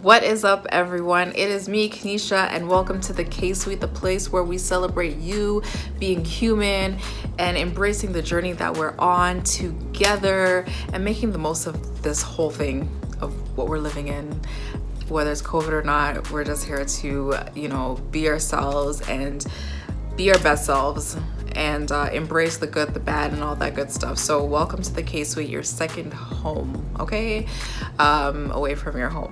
What is up, everyone? It is me, Kenesha, and welcome to the K-Suite, the place where we celebrate you being human and embracing the journey that we're on together and making the most of this whole thing of what we're living in. Whether it's COVID or not, we're just here to, be ourselves and be our best selves and embrace the good, the bad, and all that good stuff. So welcome to the K-Suite, your second home, okay? Away from your home.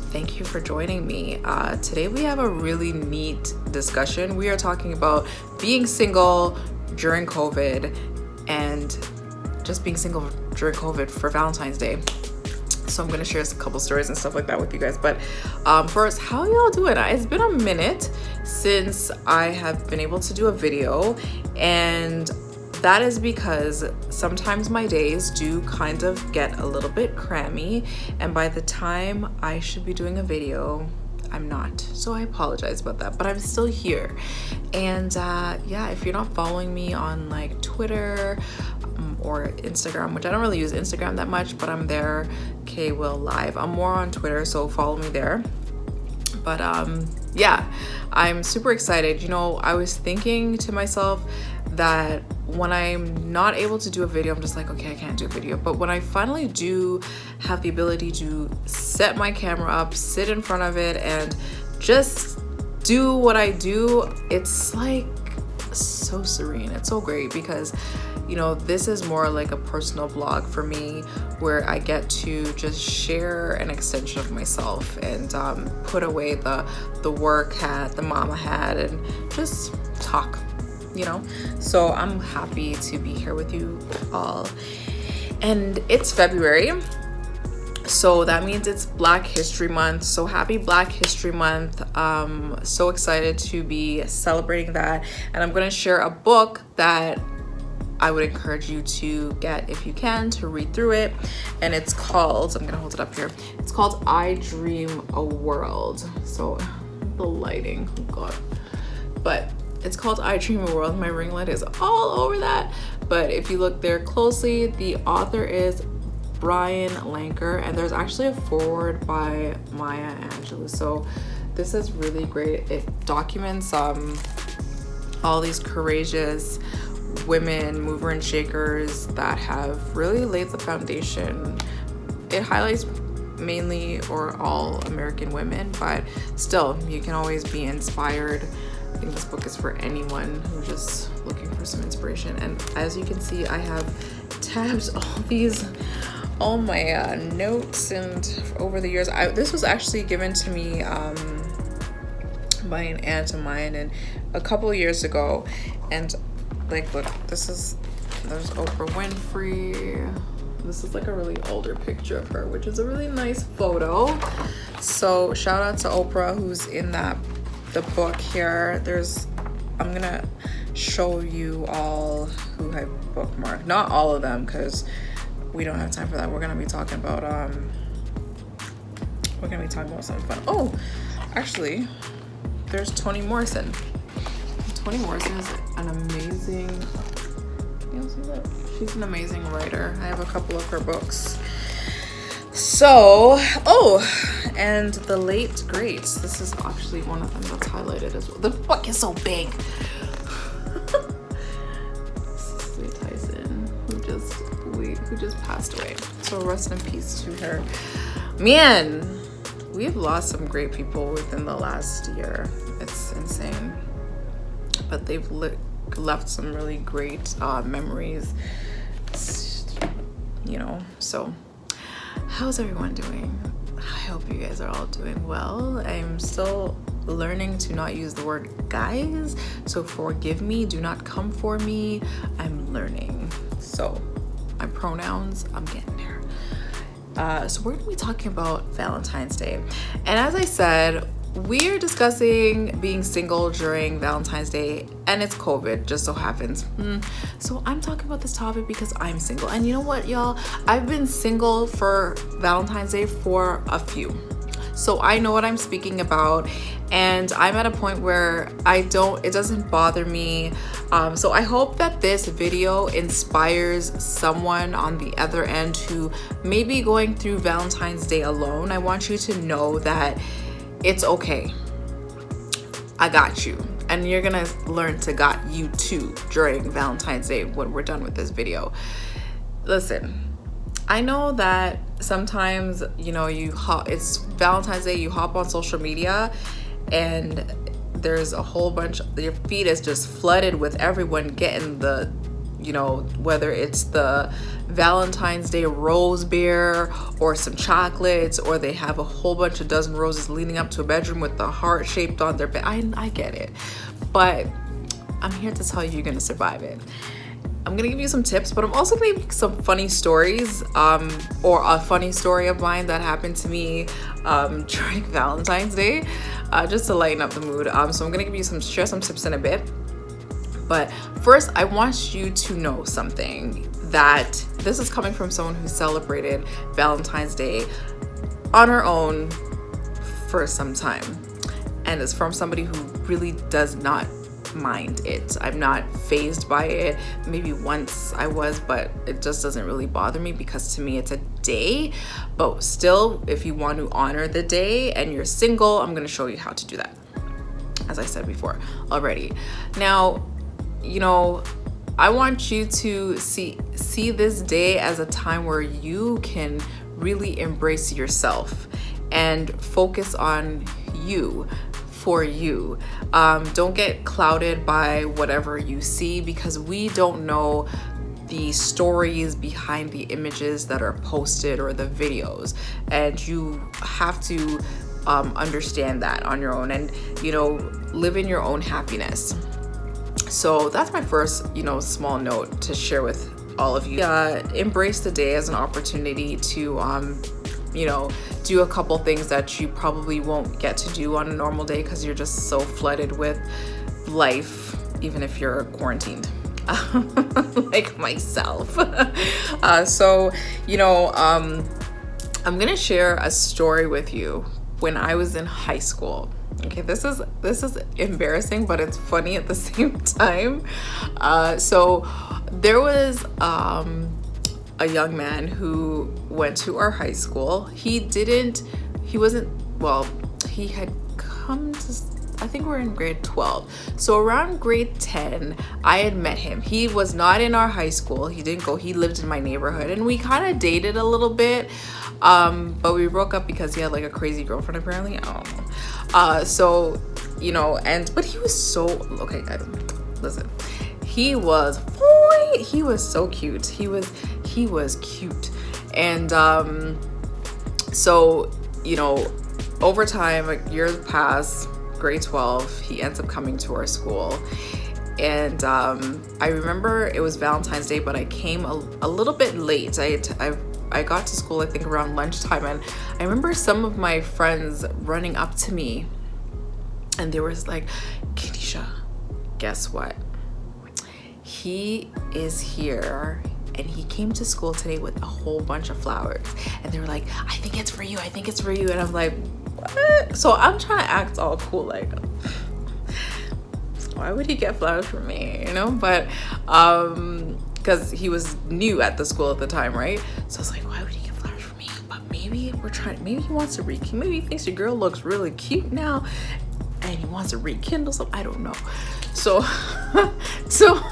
Thank you for joining me. Today we have a really neat discussion. We are talking about being single during COVID and just being single during COVID for Valentine's Day. So I'm gonna share a couple stories and stuff like that with you guys. But first, how y'all doing? It's been a minute since I have been able to do a video, and that is because sometimes my days do kind of get a little bit crammy, and by the time I should be doing a video, I'm not. So I apologize about that, but I'm still here. And if you're not following me on like Twitter or Instagram, which I don't really use Instagram that much, but I'm there, K Will Live. I'm more on Twitter, so follow me there. But I'm super excited. I was thinking to myself that when I'm not able to do a video, I'm just like, okay, I can't do a video. But when I finally do have the ability to set my camera up, sit in front of it, and just do what I do, it's like so serene. It's so great because this is more like a personal blog for me, where I get to just share an extension of myself and put away the work hat, the mama hat, and just talk, So I'm happy to be here with you all. And it's February, so that means it's Black History Month. So happy Black History Month. So excited to be celebrating that. And I'm gonna share a book that I would encourage you to get if you can, to read through it. And it's called, I'm gonna hold it up here. It's called I Dream a World. So the lighting, oh God. But it's called I Dream a World. My ring light is all over that. But if you look there closely, the author is Brian Lanker, and there's actually a foreword by Maya Angelou. So this is really great. It documents all these courageous women, mover and shakers that have really laid the foundation. It highlights mainly or all American women, but still, you can always be inspired. I think this book is for anyone who's just looking for some inspiration. And as you can see, I have tabbed all my notes, and over the years, this was actually given to me by an aunt of mine and a couple of years ago. And like, look, there's Oprah Winfrey. This is like a really older picture of her, which is a really nice photo. So shout out to Oprah, who's in the book here. I'm gonna show you all who I bookmarked. Not all of them, because we don't have time for that. We're gonna be talking about something fun. Oh, actually, there's Toni Morrison. Toni Morrison is an amazing, she's an amazing writer. I have a couple of her books. So, and the late greats. This is actually one of them that's highlighted as well. The book is so big. Cicely Tyson, who just passed away. So rest in peace to her. Man, we've lost some great people within the last year. It's insane. But they've left some really great memories, So how's everyone doing? I hope you guys are all doing well. I'm still learning to not use the word guys, so forgive me. Do not come for me. I'm learning. So my pronouns, I'm getting there. So we're gonna be talking about Valentine's Day. And as I said, we are discussing being single during Valentine's Day, and it's COVID, just so happens. So I'm talking about this topic because I'm single. And you know what, y'all? I've been single for Valentine's Day for a few. So I know what I'm speaking about, and I'm at a point where it doesn't bother me. So I hope that this video inspires someone on the other end who may be going through Valentine's Day alone. I want you to know that it's okay. I got you. And you're gonna learn to got you too during Valentine's Day when we're done with this video. Listen, I know that sometimes, you know, it's Valentine's Day, you hop on social media and there's a whole bunch, your feed is just flooded with everyone getting the, you know, whether it's the Valentine's Day rose beer or some chocolates, or they have a whole bunch of dozen roses leading up to a bedroom with the heart shaped on their bed. I get it, but I'm here to tell you you're gonna survive it. I'm gonna give you some tips, but I'm also gonna give you some funny stories, or a funny story of mine that happened to me during Valentine's Day, just to lighten up the mood. So I'm gonna give you share some tips in a bit. But first, I want you to know something, that this is coming from someone who celebrated Valentine's Day on her own for some time, and it's from somebody who really does not mind it. I'm not fazed by it. Maybe once I was, but it just doesn't really bother me, because to me it's a day. But still, if you want to honor the day and you're single, I'm going to show you how to do that, as I said before already. Now, you know, I want you to see this day as a time where you can really embrace yourself and focus on you, for you. Don't get clouded by whatever you see, because we don't know the stories behind the images that are posted or the videos, and you have to understand that on your own, and, you know, live in your own happiness. So that's my first, you know, small note to share with all of you. Embrace the day as an opportunity to you know, do a couple things that you probably won't get to do on a normal day, because you're just so flooded with life, even if you're quarantined, like myself. So, you know, I'm gonna share a story with you when I was in high school. Okay, this is embarrassing, but it's funny at the same time. So there was a young man who went to our high school. He had come to, I think we're in grade 12. So around grade 10, I had met him. He was not in our high school. He lived in my neighborhood, and we kind of dated a little bit. But we broke up because he had like a crazy girlfriend, apparently. I don't know. So, you know, but he was so, okay, guys, listen. He was so cute. He was cute. And so, you know, over time, like years pass, grade 12, he ends up coming to our school. And I remember it was Valentine's Day, but I came a little bit late. I got to school, I think, around lunchtime, and I remember some of my friends running up to me, and they were like, "Kenisha, guess what? He is here, and he came to school today with a whole bunch of flowers." And they were like, "I think it's for you. I think it's for you." And I'm like, "What?" So I'm trying to act all cool, like, why would he get flowers for me, you know? But because he was new at the school at the time, right? So I was like, why would he get flowers for me? But maybe he wants to maybe he thinks your girl looks really cute now, and he wants to rekindle something. I don't know. So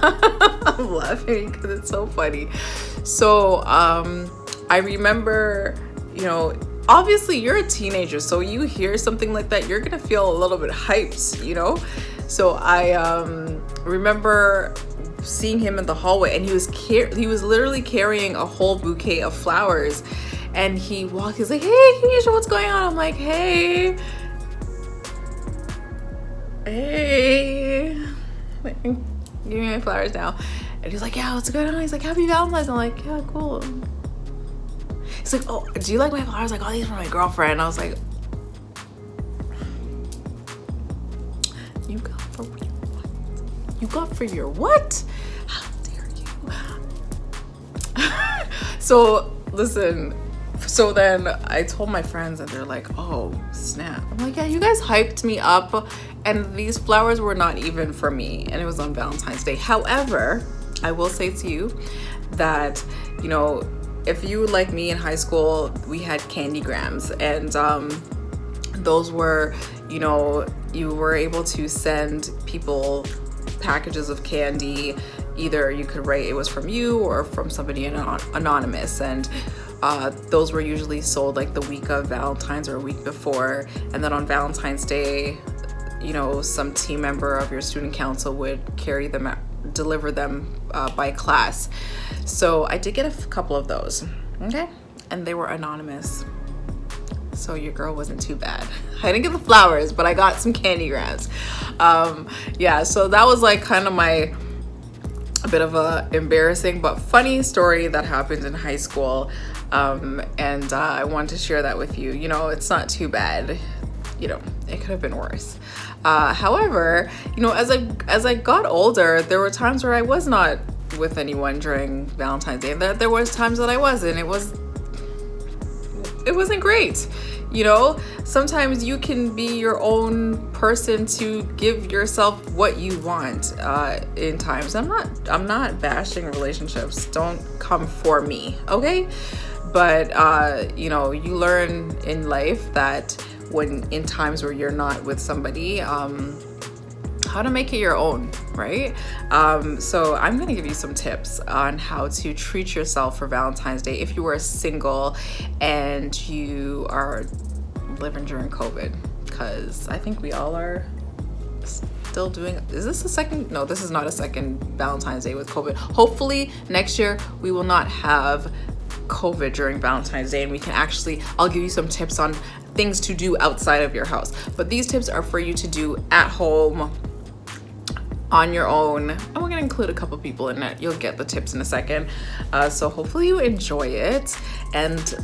I'm laughing because it's so funny. So I remember, you know, obviously you're a teenager, so you hear something like that, you're gonna feel a little bit hyped, you know? So I remember seeing him in the hallway, and he was literally carrying a whole bouquet of flowers, and he's like, "Hey, Kenisha, what's going on?" I'm like, hey, give me my flowers now. And he's like, "Yeah, what's going on?" He's like, "Happy Valentine's." I'm like, "Yeah, cool." He's like, "Oh, do you like my flowers?" Like, "Oh, these are for my girlfriend." I was like, You got for your what? How dare you? So listen, So then I told my friends and they're like, oh snap. I'm like, yeah, you guys hyped me up and these flowers were not even for me, and it was on Valentine's Day. However, I will say to you that, you know, if you like me in high school, we had candygrams, and those were, you know, you were able to send people packages of candy. Either you could write it was from you or from somebody anonymous, and those were usually sold like the week of Valentine's or a week before, and then on Valentine's Day, you know, some team member of your student council would carry them out, deliver them by class. So I did get a couple of those, okay, and they were anonymous, so your girl wasn't too bad. I didn't get the flowers, but I got some candygrams. Yeah, so that was like kind of a bit of a embarrassing but funny story that happened in high school, and I wanted to share that with you. You know, it's not too bad, you know, it could have been worse. However, you know, as I got older, there were times where I was not with anyone during Valentine's Day, and there was times that I wasn't. It wasn't great. You know, sometimes you can be your own person to give yourself what you want in times. I'm not bashing relationships. Don't come for me, okay? But you know, you learn in life that when in times where you're not with somebody, how to make it your own, right? So I'm gonna give you some tips on how to treat yourself for Valentine's Day if you are single and you are living during COVID, because I think we all are still doing. Is this a second? No, this is not a second Valentine's Day with COVID. Hopefully next year we will not have COVID during Valentine's Day, and we can actually, I'll give you some tips on things to do outside of your house. But these tips are for you to do at home on your own, and we're gonna include a couple people in it. You'll get the tips in a second. So hopefully you enjoy it, and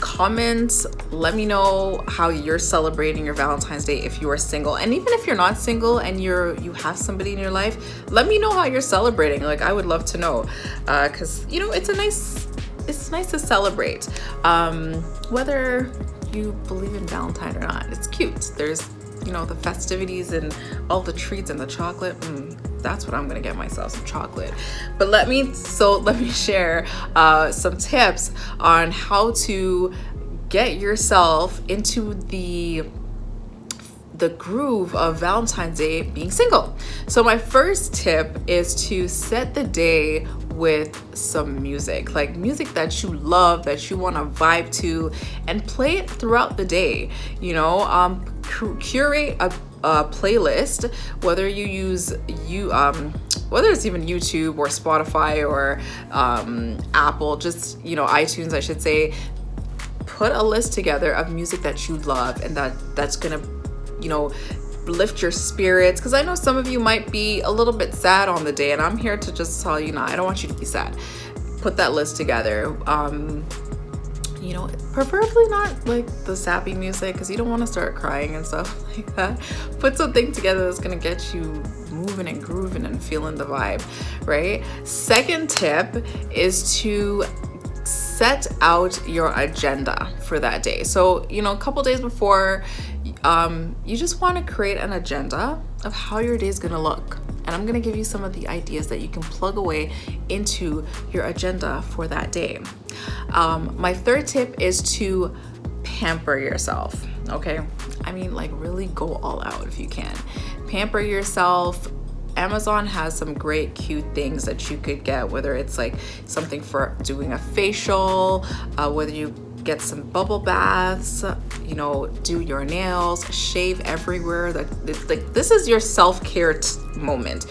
comment, let me know how you're celebrating your Valentine's Day if you are single. And even if you're not single and you have somebody in your life, let me know how you're celebrating. Like, I would love to know, because you know, it's nice to celebrate, whether you believe in Valentine or not. It's cute. There's, you know, the festivities and all the treats and the chocolate. That's what I'm gonna get myself, some chocolate. But let me share some tips on how to get yourself into the groove of Valentine's Day being single. So my first tip is to set the day with some music, like music that you love, that you want to vibe to, and play it throughout the day. You know, curate a playlist, whether you use whether it's even YouTube or Spotify or Apple, just, you know, iTunes, I should say. Put a list together of music that you love and that's gonna, you know, lift your spirits, because I know some of you might be a little bit sad on the day, and I'm here to just tell you, no, I don't want you to be sad. Put that list together. You know, preferably not like the sappy music, because you don't want to start crying and stuff like that. Put something together that's gonna get you moving and grooving and feeling the vibe, right? Second tip is to set out your agenda for that day. So, you know, a couple days before, you just want to create an agenda of how your day is going to look. And I'm going to give you some of the ideas that you can plug away into your agenda for that day. My third tip is to pamper yourself. Okay. I mean, like, really go all out if you can. Pamper yourself. Amazon has some great cute things that you could get, whether it's like something for doing a facial, whether you get some bubble baths, you know, do your nails, shave everywhere. Like, this is your self-care moment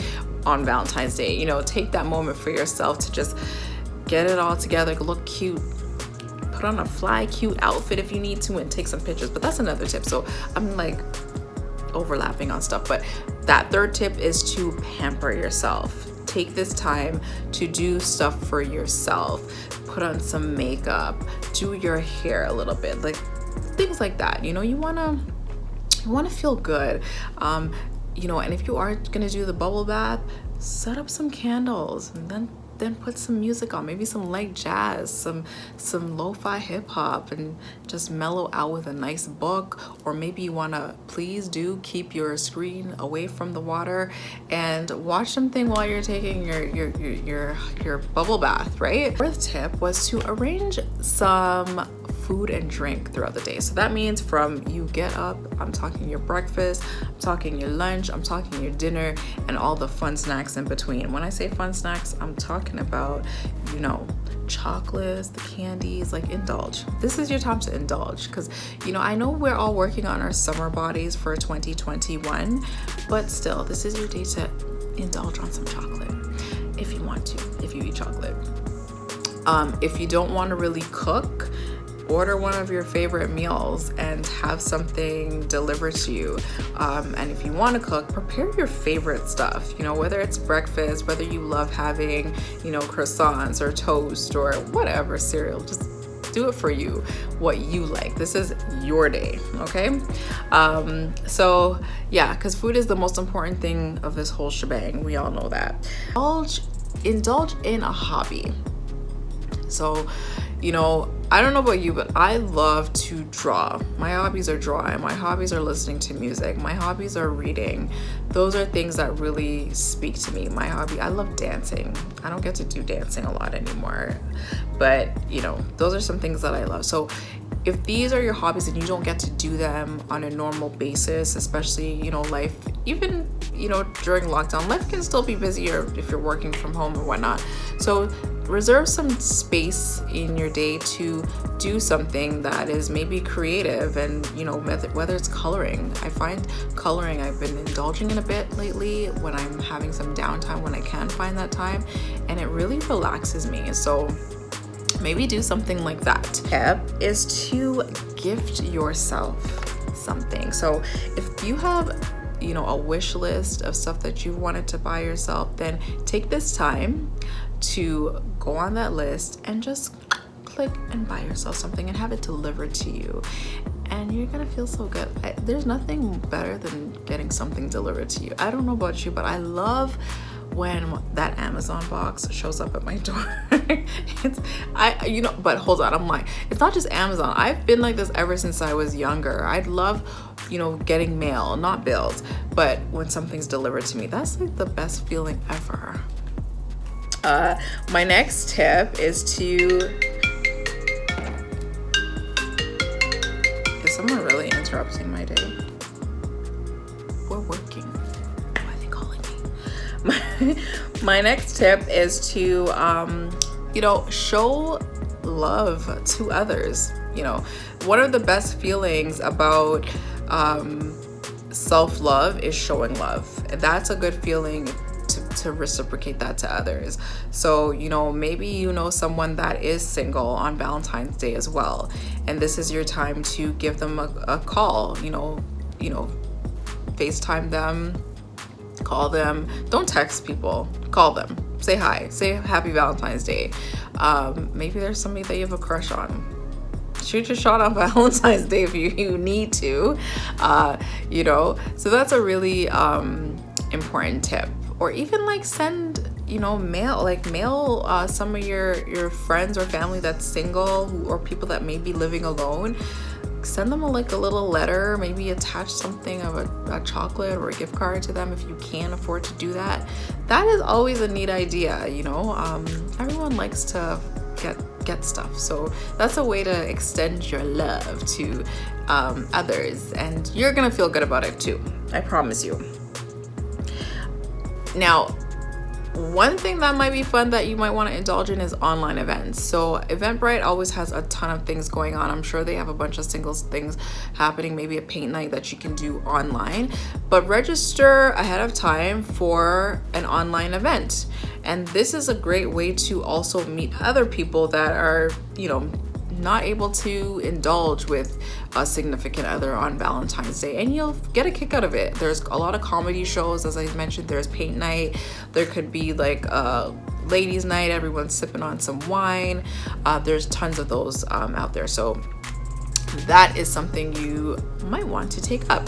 on Valentine's Day. You know, take that moment for yourself to just get it all together, look cute, put on a fly cute outfit if you need to, and take some pictures. But that's another tip. So I'm like overlapping on stuff, but that third tip is to pamper yourself. Take this time to do stuff for yourself. Put on some makeup, do your hair a little bit, like things like that. You know, you wanna feel good. You know, and if you are gonna do the bubble bath, set up some candles and then then put some music on, maybe some light jazz, some lo-fi hip-hop, and just mellow out with a nice book. Or maybe you want to, please do keep your screen away from the water and watch something while you're taking your bubble bath, right? Fourth tip was to arrange some food and drink throughout the day. So that means from you get up, I'm talking your breakfast, I'm talking your lunch, I'm talking your dinner, and all the fun snacks in between. When I say fun snacks, I'm talking about, you know, chocolates, the candies, like indulge. This is your time to indulge, because, you know, I know we're all working on our summer bodies for 2021, but still, this is your day to indulge on some chocolate if you want to, if you eat chocolate. If you don't want to really cook, order one of your favorite meals and have something delivered to you. And if you want to cook, prepare your favorite stuff, you know, whether it's breakfast, whether you love having, you know, croissants or toast or whatever cereal, just do it for you, what you like. This is your day, okay? So yeah, because food is the most important thing of this whole shebang. We all know that. Indulge in a hobby. So, you know, I don't know about you, but I love to draw. My hobbies are drawing. My hobbies are listening to music. My hobbies are reading. Those are things that really speak to me. My hobby, I love dancing. I don't get to do dancing a lot anymore, but you know, those are some things that I love. So if these are your hobbies and you don't get to do them on a normal basis, especially, you know, life, even, you know, during lockdown, life can still be busier if you're working from home or whatnot. So reserve some space in your day to do something that is maybe creative, and, you know, whether it's coloring. I find coloring, I've been indulging in a bit lately when I'm having some downtime, when I can find that time, and it really relaxes me. So maybe do something like that. Tip is to gift yourself something. So if you have, you know, a wish list of stuff that you wanted to buy yourself, then take this time to go on that list and just click and buy yourself something and have it delivered to you, and you're gonna feel so good. There's nothing better than getting something delivered to you. I don't know about you, but I love when that Amazon box shows up at my door. You know, but hold on, I'm like, it's not just Amazon. I've been like this ever since I was younger. I'd love, you know, getting mail, not bills, but when something's delivered to me, that's like the best feeling ever. My next tip is to, is someone really interrupting my day? We're working. Why are they calling me? My next tip is to, you know, show love to others. You know, one of the best feelings about self-love is showing love. That's a good feeling to reciprocate that to others. So, you know, maybe you know someone that is single on Valentine's Day as well, and this is your time to give them a call, you know, FaceTime them, call them. Don't text people, call them, say hi, say happy Valentine's Day. Maybe there's somebody that you have a crush on. Shoot your shot on Valentine's Day if you need to, you know. So that's a really important tip. Or even like send, you know, mail some of your friends or family that's single, or people that may be living alone. Send them a little letter, maybe attach something of a chocolate or a gift card to them if you can afford to do that. That is always a neat idea, you know. Everyone likes to get stuff, so that's a way to extend your love to others, and you're gonna feel good about it too, I promise you. Now, one thing that might be fun that you might want to indulge in is online events. So Eventbrite always has a ton of things going on. I'm sure they have a bunch of singles things happening, maybe a paint night that you can do online, but register ahead of time for an online event. And this is a great way to also meet other people that are, you know, not able to indulge with a significant other on Valentine's Day, and you'll get a kick out of it. There's a lot of comedy shows, as I mentioned. There's paint night. There could be like a ladies' night, everyone's sipping on some wine. There's tons of those out there, so that is something you might want to take up.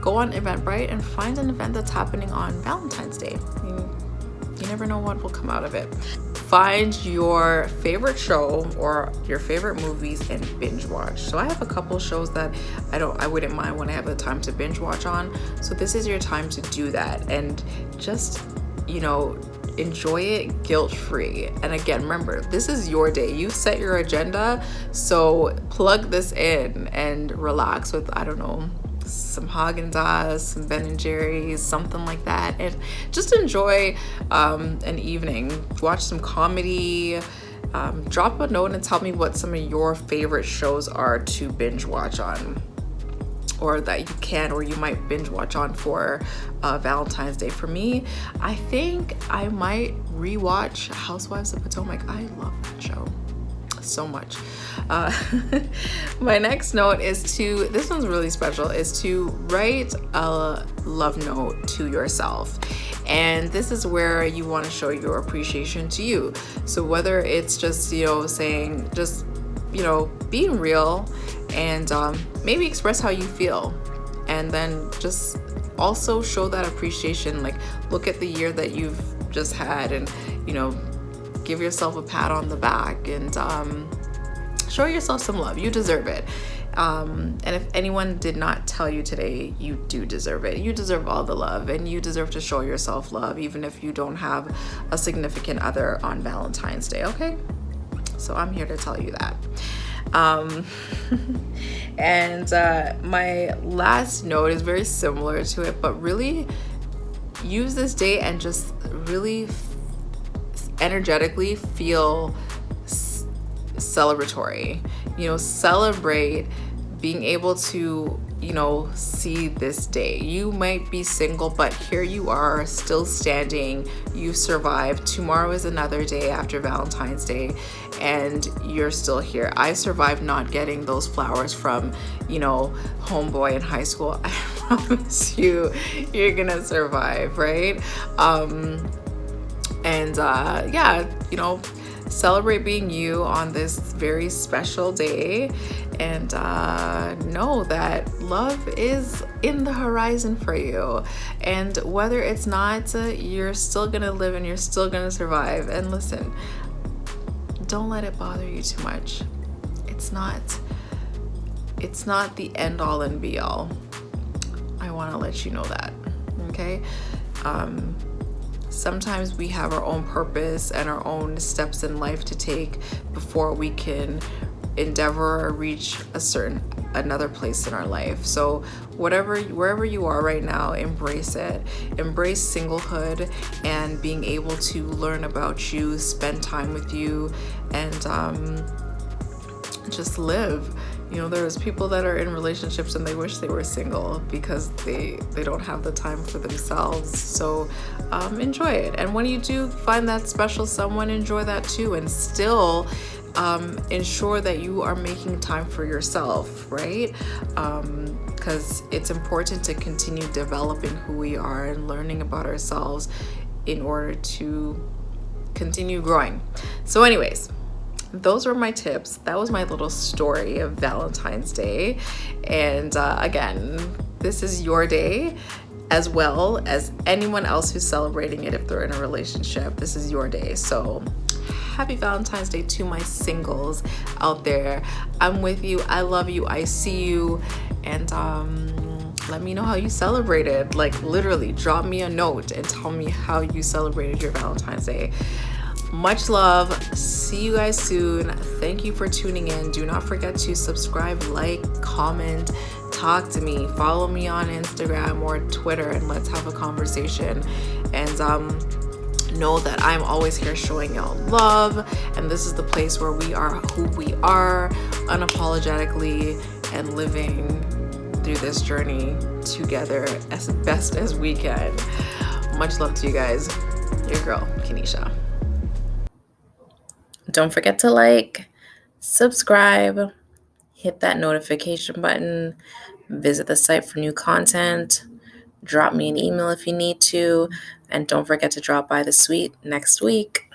Go on Eventbrite and find an event that's happening on Valentine's Day. You never know what will come out of it. find your favorite show or your favorite movies and binge watch. So I have a couple shows that I wouldn't mind when I have the time to binge watch on. So this is your time to do that and just, enjoy it guilt-free. And again, remember, this is your day. You set your agenda, so plug this in and relax with, I don't know, some Haagen-Dazs, some Ben and Jerry's, something like that, and just enjoy an evening. Watch some comedy. Drop a note and tell me what some of your favorite shows are to binge watch on, or that you can or you might binge watch on for Valentine's Day. For me, I think I might rewatch Housewives of Potomac. I love that show so much. My next note is this one's really special, is to write a love note to yourself. And this is where you want to show your appreciation to you. So whether it's just, saying, just, being real, and maybe express how you feel, and then just also show that appreciation. Like, look at the year that you've just had, and give yourself a pat on the back, and show yourself some love. You deserve it. And if anyone did not tell you today, you do deserve it. You deserve all the love, and you deserve to show yourself love, even if you don't have a significant other on Valentine's Day. Okay, so I'm here to tell you that. And my last note is very similar to it, but really use this day and just really energetically feel celebratory. Celebrate being able to see this day. You might be single, but here you are, still standing. You've survived. Tomorrow is another day after Valentine's Day, and you're still here. I survived not getting those flowers from homeboy in high school. I promise you're gonna survive, right? Celebrate being you on this very special day, and know that love is in the horizon for you. And whether it's not, you're still gonna live and you're still gonna survive. And listen, don't let it bother you too much. It's not the end all and be all. I want to let you know that, okay? Sometimes we have our own purpose and our own steps in life to take before we can endeavor or reach another place in our life. So wherever you are right now, embrace it. Embrace singlehood and being able to learn about you, spend time with you, and just live. There's people that are in relationships and they wish they were single because they don't have the time for themselves. So enjoy it. And when you do find that special someone, enjoy that too, and still ensure that you are making time for yourself, right? Because it's important to continue developing who we are and learning about ourselves in order to continue growing. So anyways, those were my tips. That was my little story of Valentine's Day. And again, this is your day as well as anyone else who's celebrating it. If they're in a relationship, this is your day. So happy Valentine's Day to my singles out there. I'm with you. I love you. I see you. And let me know how you celebrated. Like, literally drop me a note and tell me how you celebrated your Valentine's Day. Much love. See you guys soon. Thank you for tuning in. Do not forget to subscribe, like, comment, talk to me, follow me on Instagram or Twitter, and let's have a conversation. And know that I'm always here showing y'all love, and this is the place where we are who we are unapologetically and living through this journey together as best as we can. Much love to you guys. Your girl, Kenisha. Don't forget to like, subscribe, hit that notification button, visit the site for new content, drop me an email if you need to, and don't forget to drop by the suite next week.